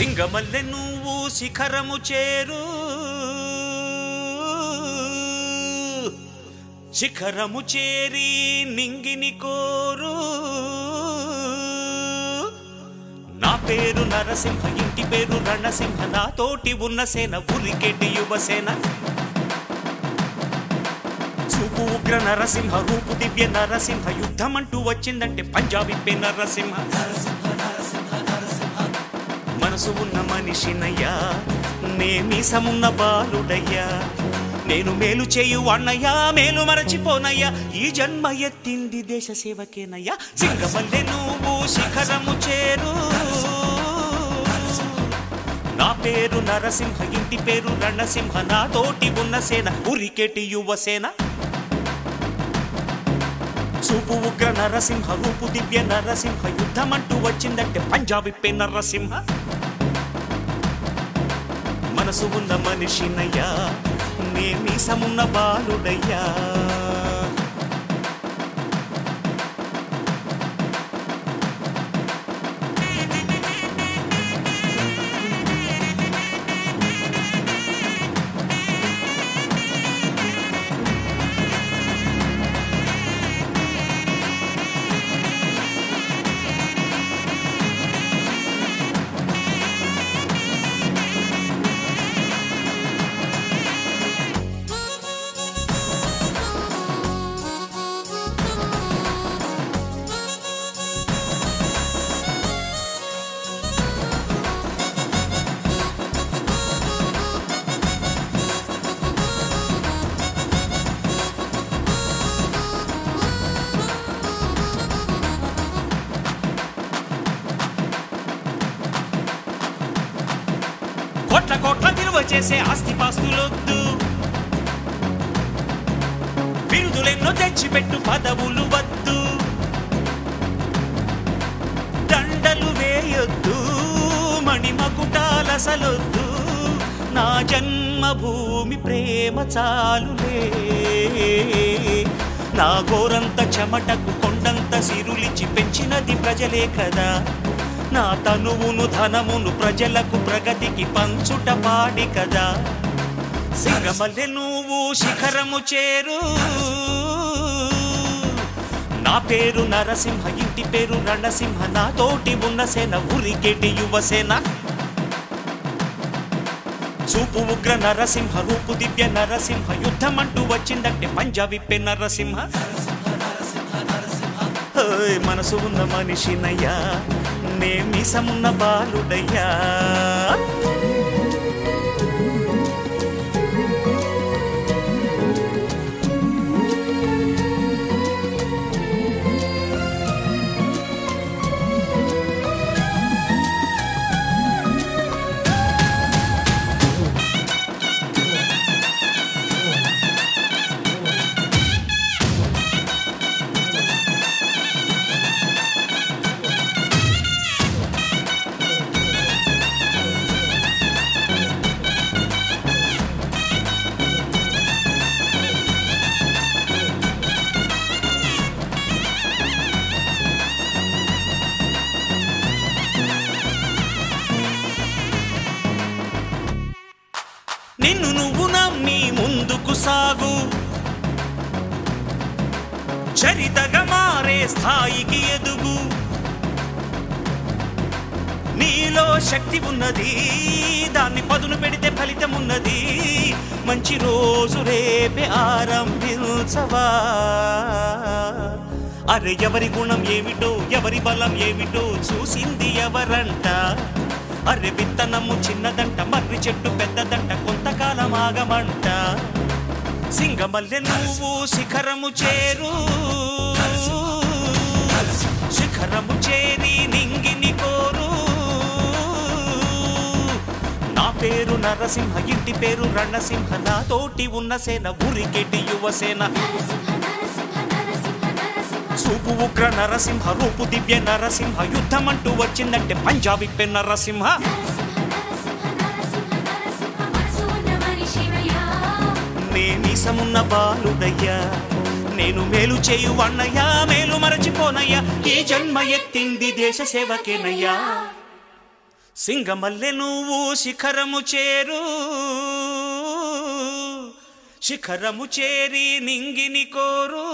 సింగమల్లె నువ్వు శిఖరము చేరు శిఖరము చేరి నింగిని కోరు నా పేరు నరసింహ ఇంటి పేరు రణసింహ నాతోటి ఉన్న సేన ఉరికెటి యువసేన చూపు ఉగ్ర నరసింహ రూపు దివ్య నరసింహ యుద్ధమంటూ వచ్చిందంటే పంజాబీ నరసింహ మనసు ఉన్న మనిషినయ్యా నేమీసమున్న బాలుడయ్యా నేను మేలు చేయు అన్నయ్యా మేలు మరచిపోనయ్యా ఈ జన్మ ఎత్తింది దేశ సేవకేనయ్యా సింగమల్లె నువ్వు శిఖరము చేరు నా పేరు నరసింహ ఇంటి పేరు రణసింహ నాతోటి ఉన్న సేన ఉరికెటి యువసేన చూపు ఉగ్ర నరసింహ రూపు దివ్య నరసింహ యుద్ధమంటూ వచ్చిందంటే పంజాబీ నరసింహ మనసు ఉన్న మనిషినయ్యా నేమీసమున్న బాలుడయ్యా కోట్ల కోట్ల విలువ చేసే ఆస్తిపాస్తులొద్దు బిరుదులెన్నో తెచ్చిపెట్టు పదవులు వద్దు దండలు వేయొద్దు మణిమకుటాలసలొద్దు నా జన్మభూమి ప్రేమ చాలులే నా గోరంత చెమటకు కొండంత సిరులిచి పెంచినది ప్రజలే కదా నా తనువును ధనమును ప్రజలకు ప్రగతికి పంచుట పాడి కదా సింగమల్లె నువ్వు శిఖరము చేరు నా పేరు నరసింహ ఇంటి పేరు రణసింహ నాతోటి ఉన్న సేన ఉరికెటి యువసేన చూపు ఉగ్ర నరసింహ రూపు దివ్య నరసింహ యుద్ధమంటూ వచ్చిందంటే పంజాబీ నరసింహ మనసు ఉన్న మనిషినయ్యా నేమీసమున్న బాలుడయ్యా నిన్ను నువ్వు నమ్మి ముందుకు సాగు చరితగా మారే స్థాయికి ఎదుగు నీలో శక్తి ఉన్నది దాన్ని పదును పెడితే ఫలితం ఉన్నది మంచి రోజు రేపే ఆరంభించవా అరే ఎవరి గుణం ఏమిటో ఎవరి బలం ఏమిటో చూసింది ఎవరంట అరే విత్తనము చిన్నదంట మర్రి చెట్టు పెద్దదంట కొంతకాలం ఆగమంట సింగమల్లె నువ్వు శిఖరము చేరు శిఖరము చేరి నింగిని కోరు నా పేరు నరసింహ ఇంటి పేరు రణసింహ నాతోటి ఉన్న సేన ఉరికెటి యువసేన చూపు ఉగ్ర నరసింహ రూపు దివ్య నరసింహ యుద్ధమంటూ వచ్చిందంటే పంజాబీ నరసింహ నేమీసమున్న బాలుడయ్యా నేను మేలు చేయు అన్నయ్యా మేలు మరచిపోనయ్యా ఈ జన్మ ఎత్తింది దేశ సేవకేనయ్యా సింగమల్లె నువ్వు శిఖరము చేరు, శిఖరము చేరి నింగిని కోరు.